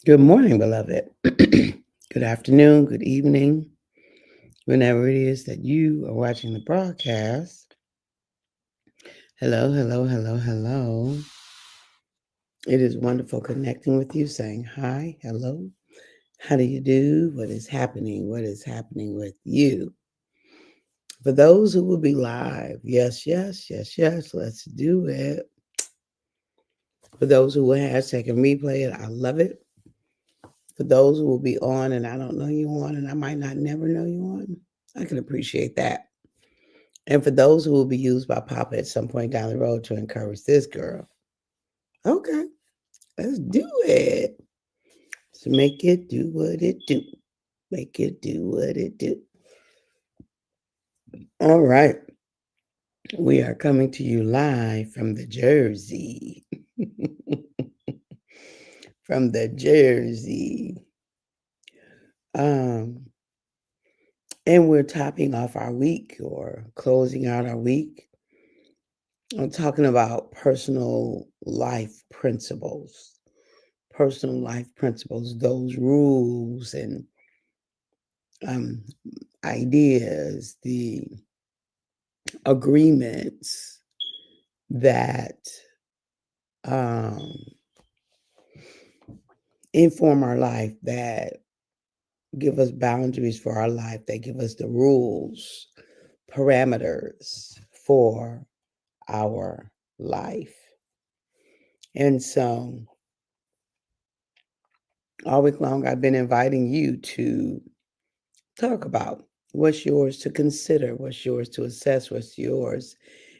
Good morning, beloved. Good afternoon, good evening, whenever it is that you are watching the broadcast. Hello, hello, hello, hello. It is wonderful connecting with you, saying hi, hello. How do you do? What is happening? What is happening with you? For those who will be live, yes, yes, yes, yes, let's do it. For those who will hashtag and replay it, I love it. For those who will be on and I don't know you on and I might not never know you on, I can appreciate that. And for those who will be used by Papa at some point down the road to encourage this girl, okay, let's do it. So make it do what it do. Make it do what it do. All right. We are coming to you live from the Jersey. From the Jersey. Um, and we're topping off our week or closing out our week. I'm talking about personal life principles. Personal life principles, those rules and um, ideas, the agreements that um, inform our life, that give us boundaries for our life, that give us the rules, parameters for our life. And so all week long, I've been inviting you to talk about what's yours to consider, what's yours to assess, what's yours,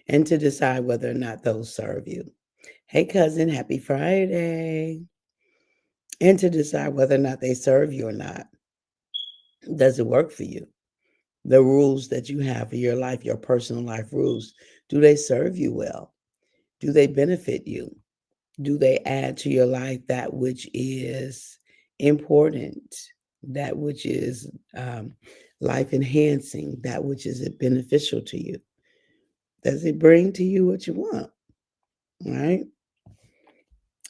and to decide whether or not those serve you. Hey, cousin, happy Friday. And to decide whether or not they serve you or not. Does it work for you? The rules that you have for your life, your personal life rules, do they serve you well? Do they benefit you? Do they add to your life that which is important, that which is life enhancing, that which is beneficial to you? Does it bring to you what you want? Right?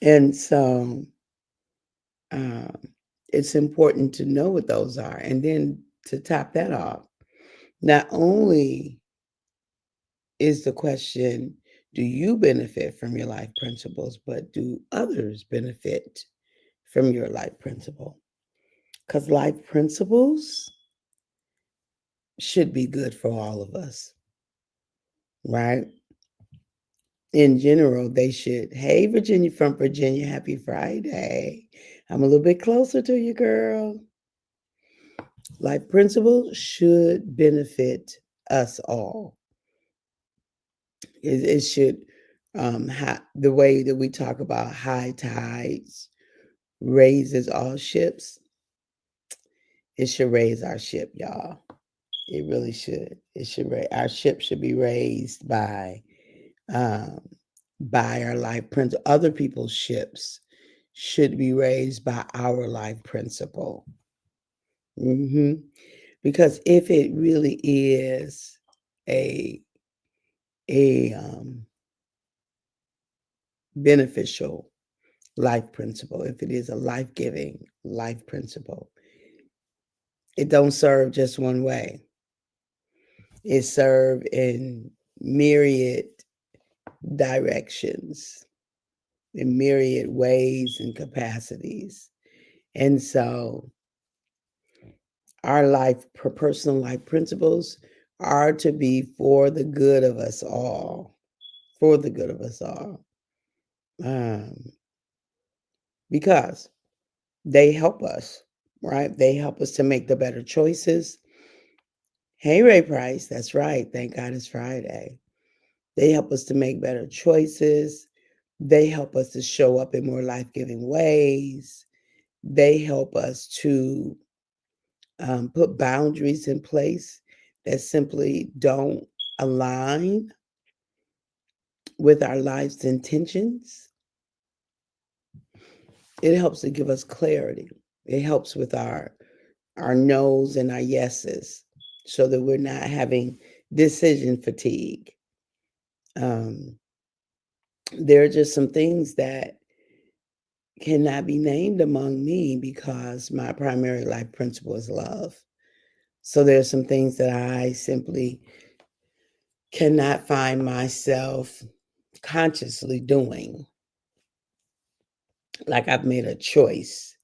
And so um, it's important to know what those are. And then to top that off, not only is the question, do you benefit from your life principles, but do others benefit from your life principle? Because life principles should be good for all of us, right? In general, they should. Hey, Virginia from Virginia, happy Friday. I'm a little bit closer to you, girl. Life principles should benefit us all. It should, the way that we talk about high tides raises all ships, it should raise our ship, y'all. It really should. It should our ship should be raised um, by our life principle. Other people's ships should be raised by our life principle. hmm Because if it really is a a beneficial life principle, if it is a life-giving life principle, it don't serve just one way. It serve in myriad directions, in myriad ways and capacities. And so our personal life principles are to be for the good of us all, for the good of us all. Um, because they help us, right? They help us to make the better choices. Hey, Ray Price, that's right. Thank God it's Friday. They help us to make better choices. They help us to show up in more life giving ways. They help us to put boundaries in place that simply don't align with our life's intentions. It helps to give us clarity. It helps with our no's and our yeses so that we're not having decision fatigue. Um, there are just some things that cannot be named among me because my primary life principle is love. So there's some things that I simply cannot find myself consciously doing. Like I've made a choice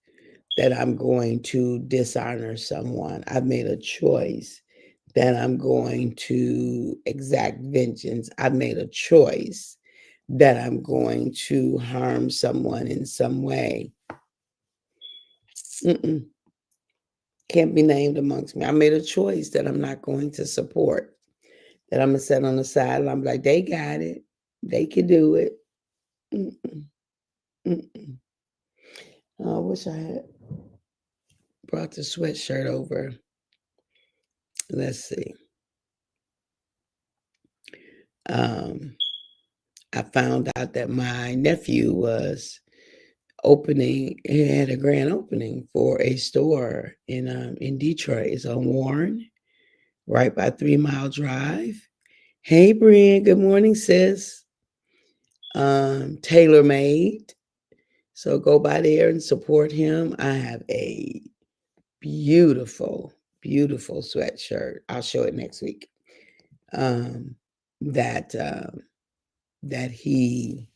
that I'm going to dishonor someone. I've made a choice that I'm going to exact vengeance. I've made a choice that I'm going to harm someone in some way. Mm-mm. Can't be named amongst me. I made a choice that I'm not going to support, that I'm going to sit on the side and I'm like, they got it. They can do it. Mm-mm. Mm-mm. Oh, I wish I had brought the sweatshirt over. Let's see. Um, I found out that my nephew was opening, he had a grand opening for a store in Detroit. It's on Warren, right by 3 Mile Drive. Hey, Brian. Good morning, sis. Tailor made. So go by there and support him. I have a beautiful, beautiful sweatshirt. I'll show it next week. Um, that that he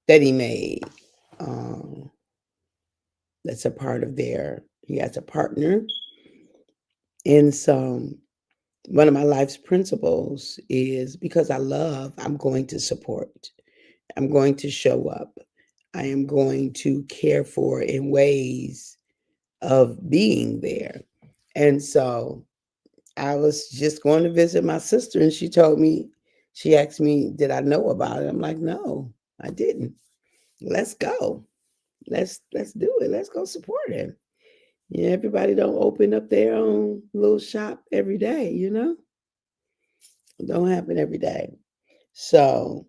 that he made. Um, that's a part of their. He has a partner, and so one of my life's principles is because I love, I'm going to support. I'm going to show up. I am going to care for in ways of being there. And so I was just going to visit my sister and she told me, she asked me, did I know about it? I'm like, no, I didn't. Let's go. Let's do it. Let's go support him. Yeah, everybody don't open up their own little shop every day, you know? It don't happen every day. So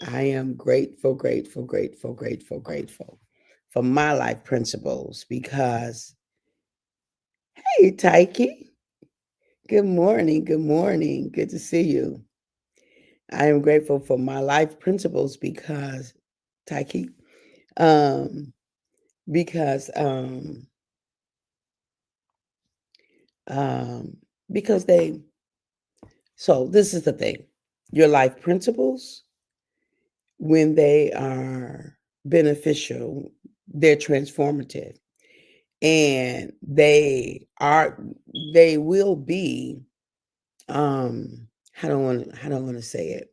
I am grateful, grateful, grateful, grateful, grateful for my life principles because, hey, Taiki, good morning. Good morning. Good to see you. I am grateful for my life principles because, Taiki, um, because, um, um, because so this is the thing. Your life principles, when they are beneficial, they're transformative and they will be how do I want to say it,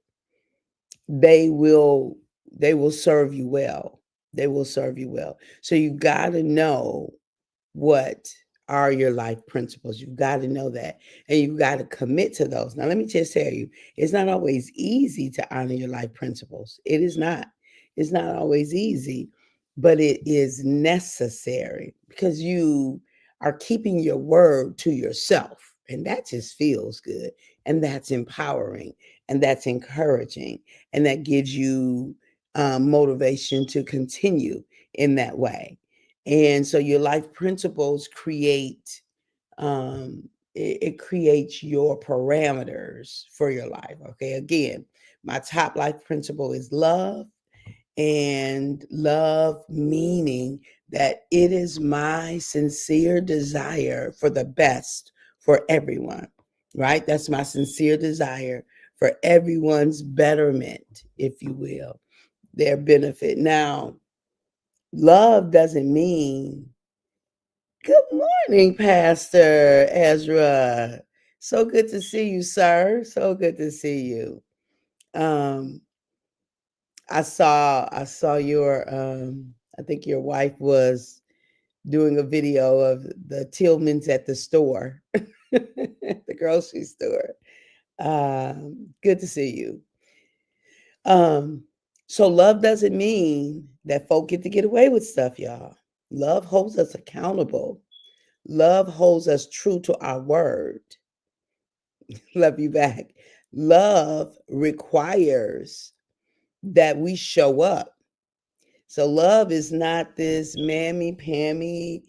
they will they will serve you well, they will serve you well, so you got to know what are your life principles. You've got to know that, and you've got to commit to those. Now, let me just tell you, it's not always easy to honor your life principles. It is not. It's not always easy, but it is necessary because you are keeping your word to yourself, and that just feels good, and that's empowering, and that's encouraging, and that gives you motivation to continue in that way. And so your life principles create it creates your parameters for your life. Okay. Again, my top life principle is love, and love meaning that it is my sincere desire for the best for everyone, right? That's my sincere desire for everyone's betterment, if you will, their benefit. Now, love doesn't mean, good morning, Pastor Ezra. So good to see you, sir. So good to see you. Um, I saw your I think your wife was doing a video of the Tillmans at the store, the grocery store. Good to see you. Um, so love doesn't mean that folk get away with stuff, y'all. Love holds us accountable. Love holds us true to our word. Love you back. Love requires that we show up. So love is not this mammy pammy,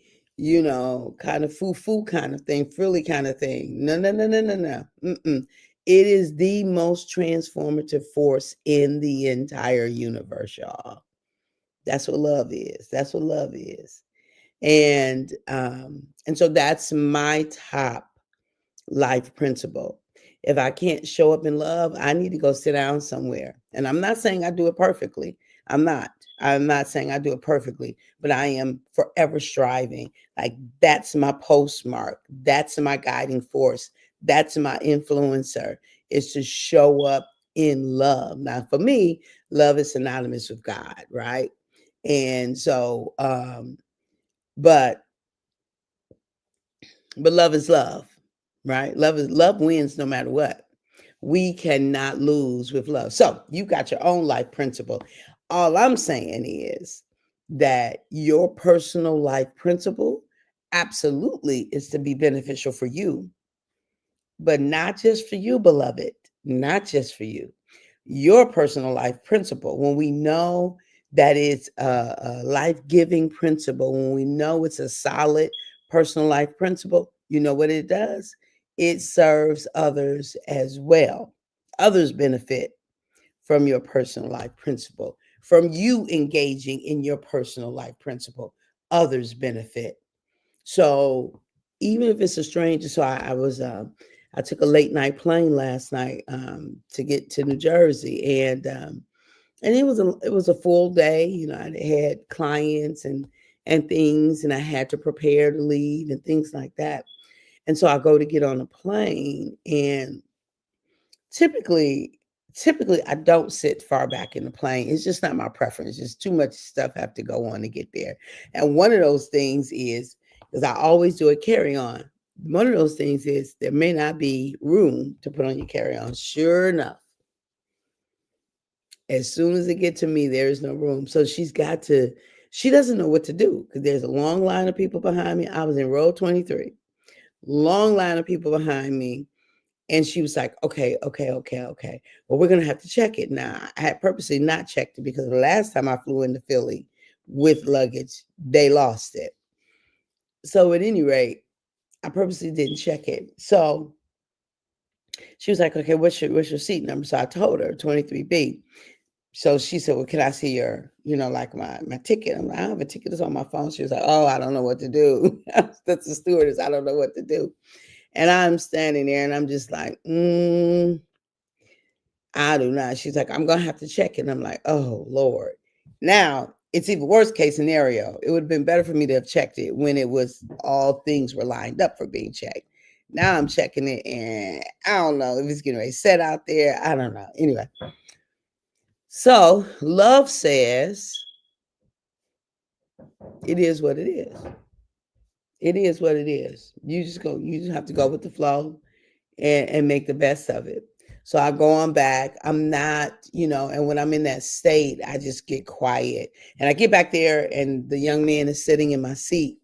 kind of foo-foo kind of thing, frilly kind of thing. No, no, no, no, no, no. Mm-mm. It is the most transformative force in the entire universe, y'all. That's what love is. That's what love is. And so that's my top life principle. If I can't show up in love, I need to go sit down somewhere. And I'm not saying I do it perfectly. I'm not. I'm not saying I do it perfectly, but I am forever striving. Like that's my postmark. That's my guiding force. That's my influencer is to show up in love. Now, for me, love is synonymous with God, right? And so, but but love is love, right? Love wins no matter what. We cannot lose with love. So you got your own life principle. All I'm saying is that your personal life principle absolutely is to be beneficial for you, but not just for you, beloved, not just for you. Your personal life principle, when we know that it's a life giving principle, when we know it's a solid personal life principle, you know what it does? It serves others as well. Others benefit from your personal life principle, from you engaging in your personal life principle. Others benefit. So even if it's a stranger, so I took a late night plane last night to get to New Jersey, and it was a full day. You know, I had clients and things, and I had to prepare to leave and things like that. And so I go to get on a plane, and typically typically I don't sit far back in the plane. It's just not my preference. Just too much stuff have to go on to get there. And one of those things is because I always do a carry on. One of those things is there may not be room to put on your carry on. Sure enough, as soon as it get to me, there is no room. So she doesn't know what to do because there's a long line of people behind me. I was in row 23, long line of people behind me. And she was like, okay, okay, okay, okay. Well, we're going to have to check it. Now, I had purposely not checked it because the last time I flew into Philly with luggage, they lost it. So, at any rate, I purposely didn't check it. So, she was like, okay, what's your seat number? So I told her 23B. So she said, well, can I see like my ticket? I'm like, I have a ticket. It's on my phone. She was like, oh, I don't know what to do. That's the stewardess. I don't know what to do. And I'm standing there and I'm just like, I do not. She's like, I'm gonna have to check it. And I'm like, oh Lord. Now it's even worst case scenario. It would have been better for me to have checked it when it was all things were lined up for being checked. Now I'm checking it and I don't know if it's getting ready set out there. I don't know. Anyway, so love says it is what it is. It is what it is. You just have to go with the flow and make the best of it. So I go on back. I'm not, and when I'm in that state, I just get quiet. And I get back there and the young man is sitting in my seat.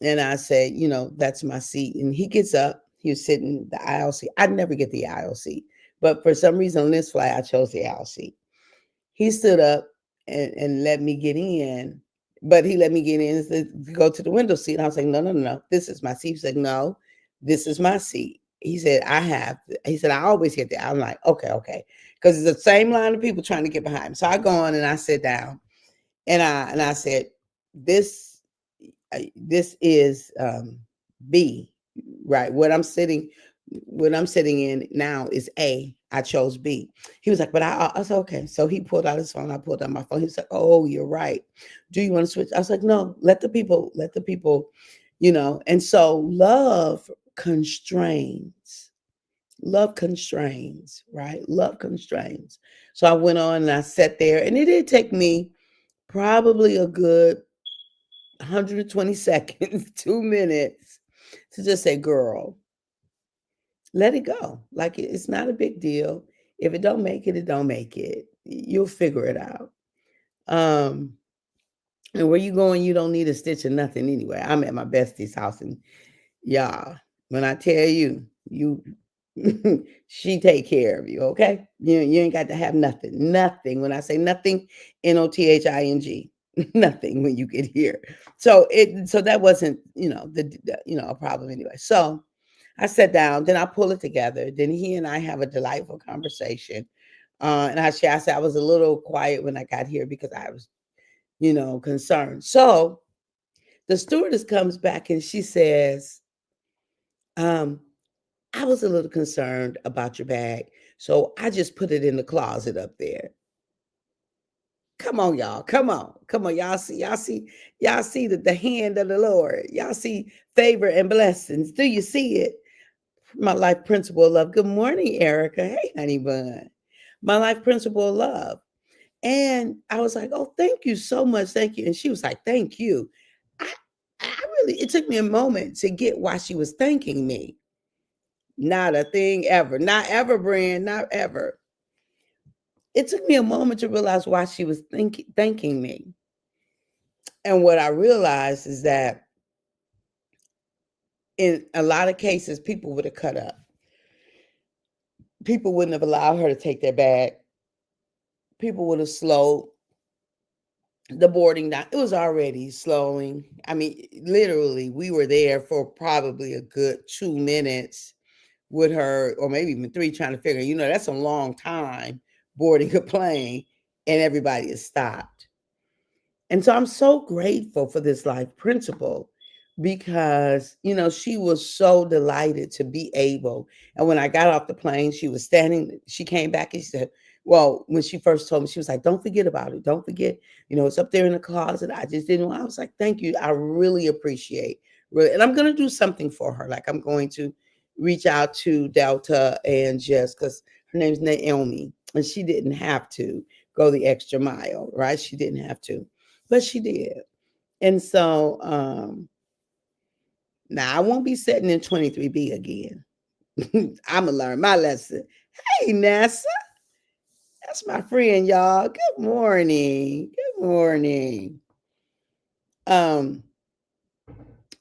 And I say, that's my seat. And he gets up. He was sitting the aisle seat. I never get the aisle seat. But for some reason on this flight, I chose the aisle seat. He stood up and let me get in. But he let me get in and said, go to the window seat. And I was like, no, no, no, no. This is my seat. He said, no, this is my seat. He said, he said, I always get there. I'm like, okay, okay. Because it's the same line of people trying to get behind me. So I go on and I sit down and I said, this this is B, right? What I'm sitting in now is A. I chose B. He was like, but I said, okay. So he pulled out his phone. I pulled out my phone. He was like, oh, you're right. Do you want to switch? I was like, no, let the people, And so constrains. Love constrains, right? Love constrains. So I went on and I sat there, and it did take me probably a good 120 seconds, 2 minutes to just say, girl, let it go. Like it's not a big deal. If it don't make it, it don't make it. You'll figure it out. Um, and where you going, you don't need a stitch or nothing anyway. I'm at my bestie's house, and y'all, when I tell you, she take care of you, okay? You ain't got to have nothing. Nothing. When I say nothing, NOTHING. Nothing when you get here. So that wasn't, a problem anyway. So I sat down, then I pull it together. Then he and I have a delightful conversation. And I said I was a little quiet when I got here because I was concerned. So the stewardess comes back and she says, um, I was a little concerned about your bag, so I just put it in the closet up there. Come on, y'all. Come on. Come on. Y'all see the hand of the Lord. Y'all see favor and blessings. Do you see it? My life principle of love. Good morning, Erica. Hey, honey bun. My life principle of love. And I was like, oh, thank you so much. Thank you. And she was like, thank you. I, it took me a moment to get why she was thanking me. Not a thing ever. Not ever, Brand. Not ever. It took me a moment to realize why she was thanking me. And what I realized is that in a lot of cases, people would have cut up. People wouldn't have allowed her to take their bag. People would have slowed the boarding down. It was already slowing. I mean, literally, we were there for probably a good 2 minutes with her, or maybe even three, trying to figure, that's a long time boarding a plane, and everybody has stopped. And so I'm so grateful for this life principle because, she was so delighted to be able. And when I got off the plane, she was standing, she came back and she said, well, when she first told me, she was like, don't forget about it. Don't forget, it's up there in the closet. I just didn't want, I was like, thank you. I really appreciate really. And I'm going to do something for her. Like I'm going to reach out to Delta and just because her name's Naomi and she didn't have to go the extra mile, right? She didn't have to, but she did. And so now I won't be sitting in 23B again. I'm going to learn my lesson. Hey, NASA. That's my friend, y'all. Good morning. Good morning.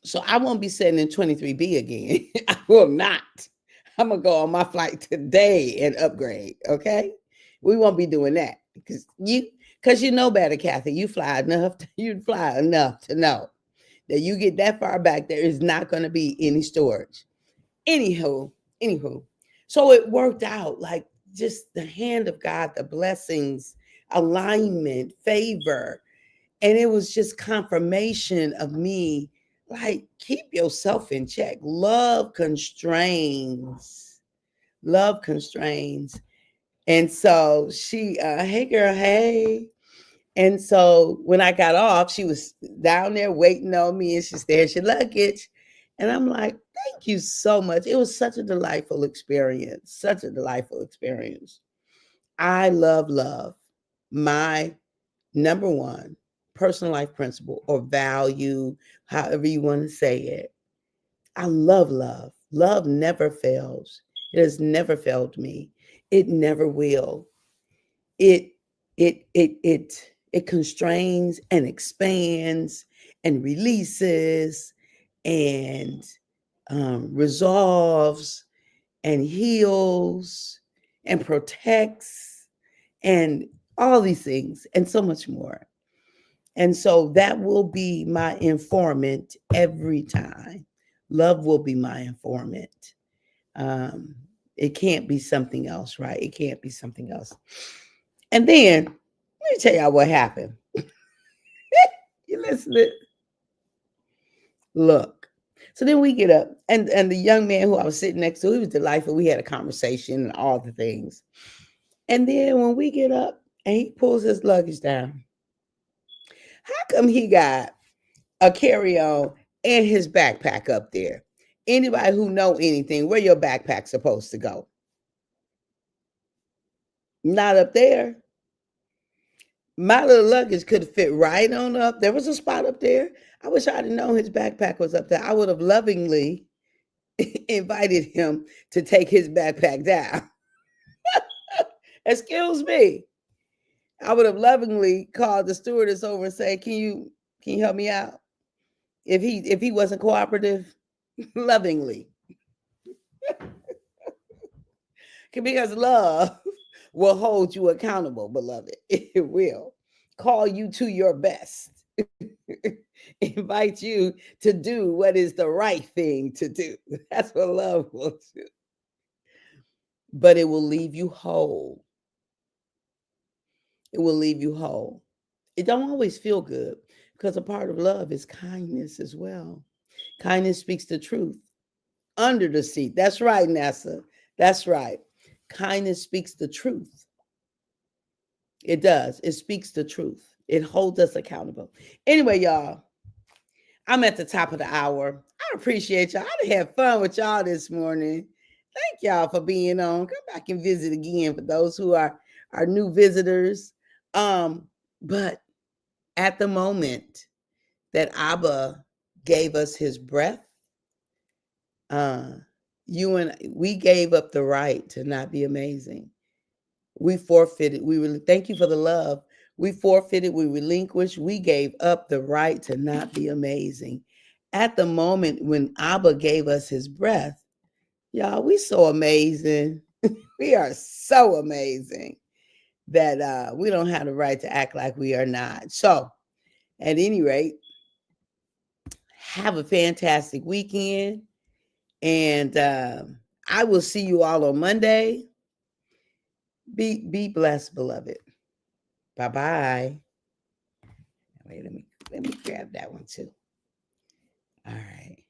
So I won't be sitting in 23B again. I will not. I'm going to go on my flight today and upgrade, okay? We won't be doing that because you know better, Kathy. You fly enough to know that you get that far back, there is not going to be any storage. Anywho. So it worked out like just the hand of God, the blessings, alignment, favor. And it was just confirmation of me, like, keep yourself in check. Love constrains. Love constrains. And so she, hey girl, hey. And so when I got off, she was down there waiting on me and she stared your luggage. And I'm like, thank you so much. It was such a delightful experience. Such a delightful experience. I love love. My number one personal life principle or value, however you want to say it. I love love. Love never fails. It has never failed me. It never will. It it it it it constrains and expands and releases and resolves and heals and protects and all these things and so much more. And so that will be my informant every time. Love will be my informant. Um, it can't be something else, right? It can't be something else. And then let me tell y'all what happened. You listening? Look. So then we get up, and the young man who I was sitting next to, he was delightful. We had a conversation and all the things. And then when we get up and he pulls his luggage down, how come he got a carry-on and his backpack up there? Anybody who know anything, where your backpack supposed to go? Not up there. My little luggage could fit right on up. There was a spot up there. I wish I'd have known his backpack was up there. I would have lovingly invited him to take his backpack down. Excuse me. I would have lovingly called the stewardess over and say, can you help me out? If he wasn't cooperative, lovingly. Because love will hold you accountable, beloved. It will call you to your best. Invite you to do what is the right thing to do. That's what love will do. But it will leave you whole. It will leave you whole. It don't always feel good because a part of love is kindness as well. Kindness speaks the truth under the seat. That's right, NASA. That's right. Kindness speaks the truth. It does. It speaks the truth. It holds us accountable. Anyway, y'all, I'm at the top of the hour. I appreciate y'all. I had fun with y'all this morning. Thank y'all for being on. Come back and visit again for those who are new visitors. But at the moment that Abba gave us his breath, we gave up the right to not be amazing. We forfeited. We really thank you for the love. We forfeited, we relinquished, we gave up the right to not be amazing. At the moment when Abba gave us his breath, y'all, we so amazing. We are so amazing that we don't have the right to act like we are not. So, at any rate, have a fantastic weekend. And I will see you all on Monday. Be blessed, beloved. Bye-bye. Wait, let me grab that one too. All right.